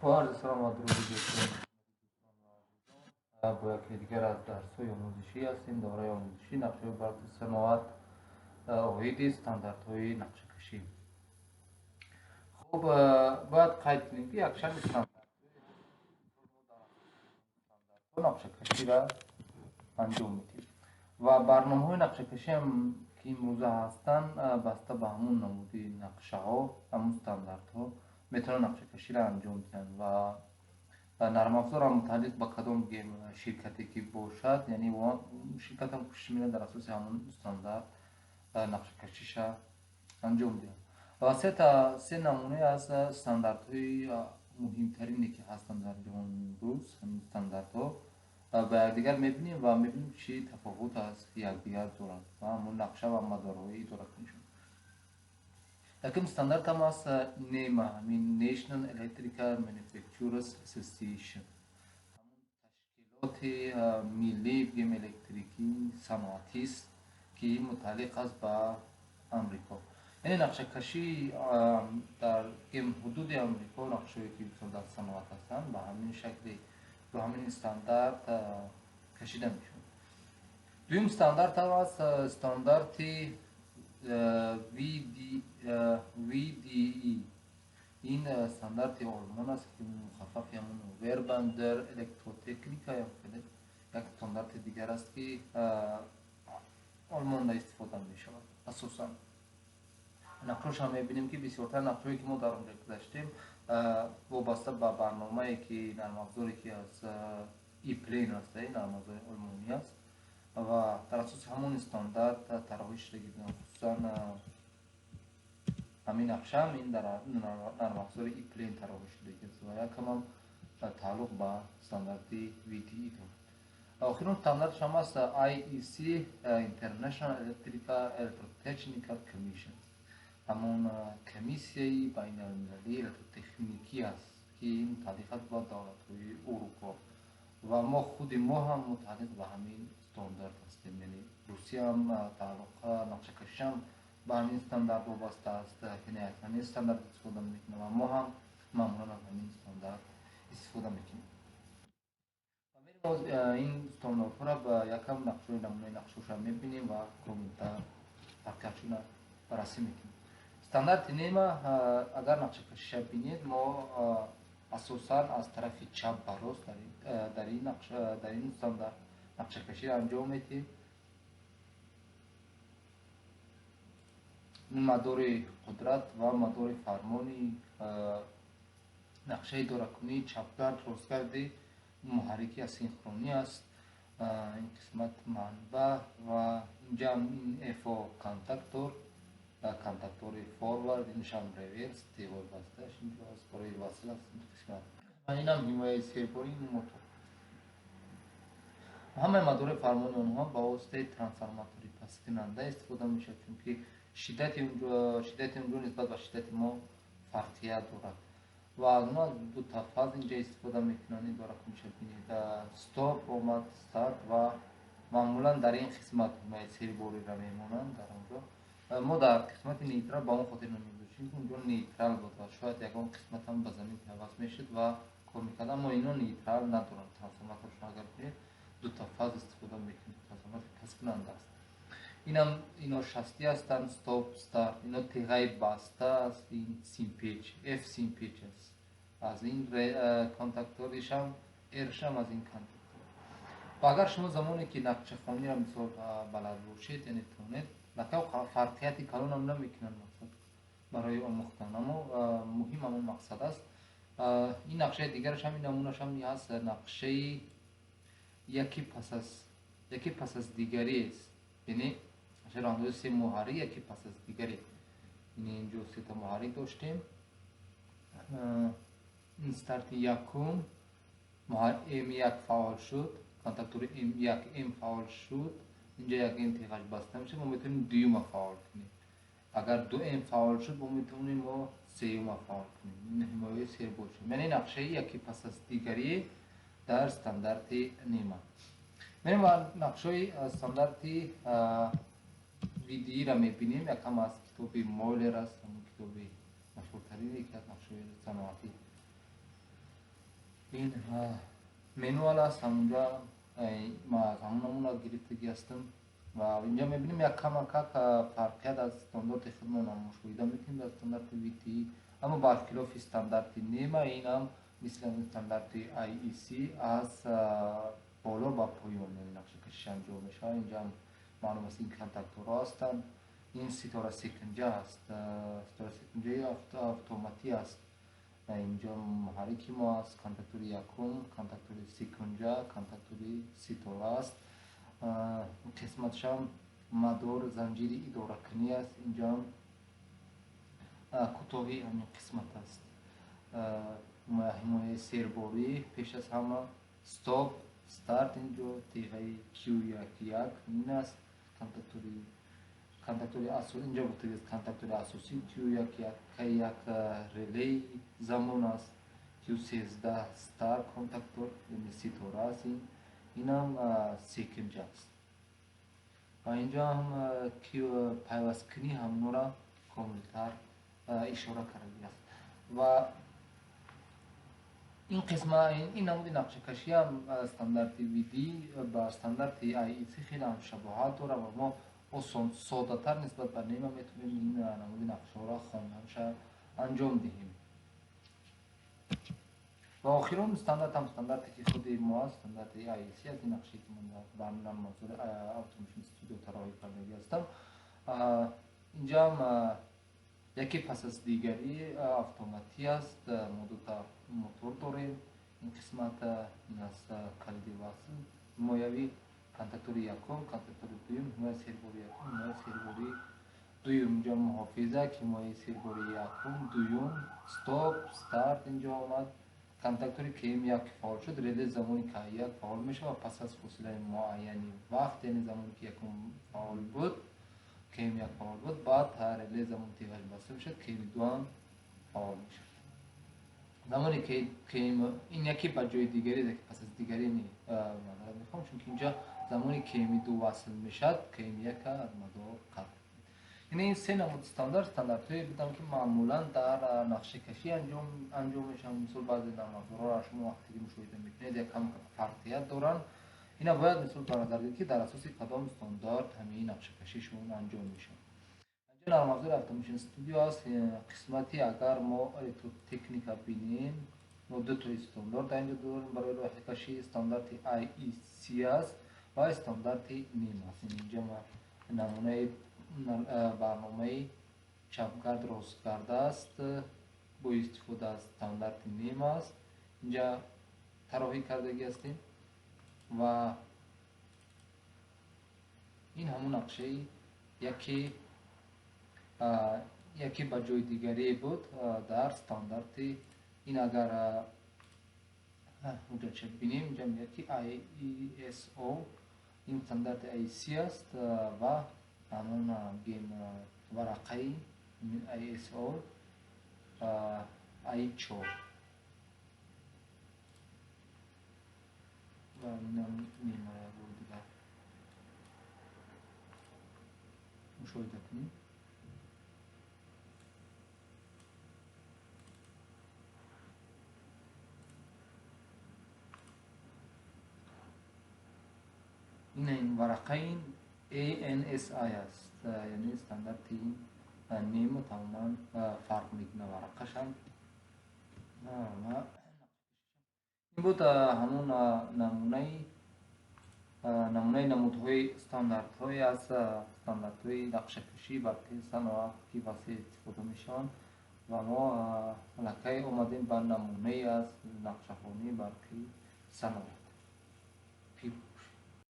با عرض سلام و درود با یکی دیگر از درس‌های آموزشی هستیم. دوره آموزشی نقشه برقی صناعت اوید استانداردهای نقشه‌کشی. خب باید قید کنیم که یک شکل استانداردهای نقشه‌کشی را انجام میدیم و برنامه‌های نقشه‌کشی هم که امروزه هستند بسته به همون نمودی نقشه‌ها، همون استانداردها میتونن نقشه‌کشی را انجام بدن و نرم افزار هم متعلق به کدام شرکتی که باشد، یعنی شرکت هم کوشش می‌کنه در اساس همون استاندارد نقشه کشیش انجام میده. و سه نمونه از استانداردهای مهمترینی که هستند در جهان امروز، همین استانداردها به دیگر میبینیم و میبینیم چی تفاوت از یکدیگر دارند و همون نقشه و مدارهای اداره کنشون. یکم استاندارد هم از نیما، همین National Electrical Manufacturers Association، همون تشکیلات ملی بیم الکتریکی صناعتی است که متعلق است به امریکا. یعنی نقشه کشی در حدود امریکا، نقشه‌ای که در صنعت هستند به همین شکل به همین استاندارد کشیده میشون. دویم استاندارد هم از استاندارد VDE. این استاندارد آلمان است که مخفف همون وربندر الکتروتکنیکا یک استاندارد دیگر است که آلمان استفاده می شود. اساسا نقشه‌اش هم می‌بینیم که بسیارتر نقشه‌ای که ما در آنجا داشتیم وابسته به برنامه‌ای که نرم افزاری که از ایپلین است، نرم افزار آلمانی است و در اساس همون استاندارد طراحی شده است. خصوصا همین نقشه هم این در نرم افزار ایپلین طراحی شده است و یکم هم تعلق به استاندارد VTE دارد. آخرین استانداردش هم است IEC International Electrotechnical Commission، همون کمیسیه بین المللی الکتروتکنیکی است که متعلق با دولت‌های اروپا و ما هم متعلق به همین استاندارد هستیم. یعنی روسیه هم تعلق نقشه کشی هم به همین استاندارد وابسته است، یعنی از همین استاندارد استفاده میکنه و ما هم معمولا از همین استاندارد استفاده میکنیم. این استانداردها را به یکم نمونه نقشه‌اش را میبینیم و کامل‌تر حرکتشون را بررسی میکنیم. استاندارد نیما اگر نقشه کشیش بینید، ما اساسا از طرف چپ به راست در این استاندارد نقشه کشی را انجام میدیم. مدار قدرت و مدار فرمانی نقشه اداره کنی چپگرد راستگردی محرکی اسینخرونی است. این قسمت منبع و اینجا این افو کانتاکتور فوروارد، اینش هم ریورس دیوار بستهش اینجا از برای وصل است این قسمت و این هم حمایه سرباری موتور. همه مدار فرمان اونها با واسطه ترانسفورماتوری پس کننده استفاده میشه، چون که شدت اونجا نسبت به شدت ما فرقیت دارد و اونا دو تا فاز اینجا استفاده میکنن. داره که میشه بینید استاپ اومد استارت و معمولا در این قسمت حمایه سرباری را میمونن. در اونجا ما در قسمت نیترال با اون خاطر نمیگذاشتیم که اونجا نیترال بود و شاید یکان قسمت هم به زمین پیوست میشد و کار میکرد، اما اینا نیترال ندارن. ترانسفورماتورشون اگر کنید دو تا فاز استفاده میکنید، ترانسفورماتور کسب کننده است. اینا شستی هستند، استاپ استارت، اینا تیغه بسته است، این سیم پیچ اف سیم پیچ است. از این کانتاکتورش هم ارش هم از این کانتاکتور. و اگر شما زمانی که نقشه‌خوانی را مثال بلد باشید، یعنی تونید نکاو فرقیتی کلان هم نمیکنن مقصد برای آموختن، اما مهم همون مقصد است. این نقشه دیگرش هم این نمونهش هم هست، نقشه یکی پس از دیگری است. یعنی راندوی سه محرک یکی پس از دیگری. یعنی اینجا سه تا محرک داشتیم. این استارت یکم M1 فعال شد، کانتاکتور M1 فعال شد، اینجا یک M تیغش بسته میشه، ما میتونیم دوم فعال کنیم. اگر دو M فعال شد ما میتونیم سوم فعال کنیم. این حمایه سرباری شد، یعنی نقشه یکی پس از دیگری در استاندارد نیما. میریم و نقشه استاندارد VDE را میبینیم. یکم از کتاب مولر است، همون کتاب مشهورترین یکی از نقشه صناعتی. این منوال است همونجا ما از همون نمونه گرفتگی هستم و اینجا میبینیم یک کمک فرقیت از استاندارد خودمون هم مشاهده میکنیم در استاندارد ویتی، اما برخلاف استاندارد نیمه این هم مثل استاندارد IEC از بالا با پایین نقشه کشی انجام میشه. اینجا هم معلوم است این کانتاکتورها هستند. این ستاره سکنجه است، ستاره سکنجه اتوماتی است. اینجا محرک ما است، کانتاکتور یکم، کانتاکتور سکنجه، کانتاکتور ستاره است. قسمتش هم مدار زنجیر اداره کنی است. اینجا کوتاهی همین قسمت است. حمایه سیرباری، پیش از همه استاپ، استارت، اینجا تیغه Q11 این است. کانتاکتور اساسی اینجا گفته است کانتاکتور اساسی Q11 که یک ریلی زمان است. Q13 استار کانتاکتور یعنی ستاره است. این هم سکنجه است و اینجا هم پیوست کنی هم نورا کاملتر اشاره کرده است. و این قسمه این نمود نقشه کشی هم استاندارد ویدی با استاندارد IEC خیلی هم شباهت داره و ما ساده تر نسبت به نیمه میتونیم این نمود نقشه را خواندنش انجام دهیم. و آخرون استاندارد هم استانداردی که خود ما استاندارد IEC از این نقشه که من برنامه موضوع اتوماسیون استودیو طراحی کرده هستم. اینجا هم یکی پس از دیگری اتوماتی است. موتور داریم. این قسمت این است کلیدی وصل حمایوی کانتاکتور یکم، کانتاکتور دویم، حمایه سیرباری یکم، حمایه سیرباری دویم. اینجا محافظه که حمایه سیرباری یکم، دویم، استاپ، استارت اینجا آمد. کانتاکتور که یک فعال شد، ریله زمانی که یک فعال میشه و پس از فاصله معینی وقت، یعنی زمانی که یکم فعال بود کیم یک فعال بود، بعد ریله زمان تیغش بسته میشد، کیم دوم فعال میشد. زمانی که کیم این یکی به جای دیگری که پس از دیگری معذرت میخوام، چون که اینجا زمانی کیم دو وصل میشد کیم یک از مدار قطع. یعنی این سه نمود استانداردهایی بودن که معمولا در نقشه کشی انجام میشن. مثل بعضی نمودارها را شما وقتی که مشاهده میکنید یک کم فرقیت دارن. اینا باید مثل در نظر بگیرید که در اساس کدام استاندارد همین نقشه کشیشون انجام میشن. اینجا نرم افزار اتوماسیون استودیو است. قسمتی اگر ما تکنیکا بینیم، ما دو تا استاندارد اینجا داریم برای راه کشی. استاندارد IEC است و استاندارد نیم است. اینجا ما نمونه برنامه چپگرد راستگرد است با استفاده از استاندارد نیم است. اینجا طراحی کردگی هستیم و این همون نقشه یکی به جای دیگری بود در استاندارد این. اگر اونجا چه بینیم اینجا یکی IESO این استاندارد IEC است و همون گیم ورقه ISO I4 و اینم نیمه بود دیگر مشاهده کنیم. این ورقه ANSI است، یعنی استاندارد نیم تماما فرق میکنه ورقش هم. این بود همون نمونه نمودهای استانداردهای از استانداردهای نقشه کشی برقی صنعتی واسه استفاده میشن و ما لکه اومدیم بر نمونه از نقشه‌خوانی برقی صنعت.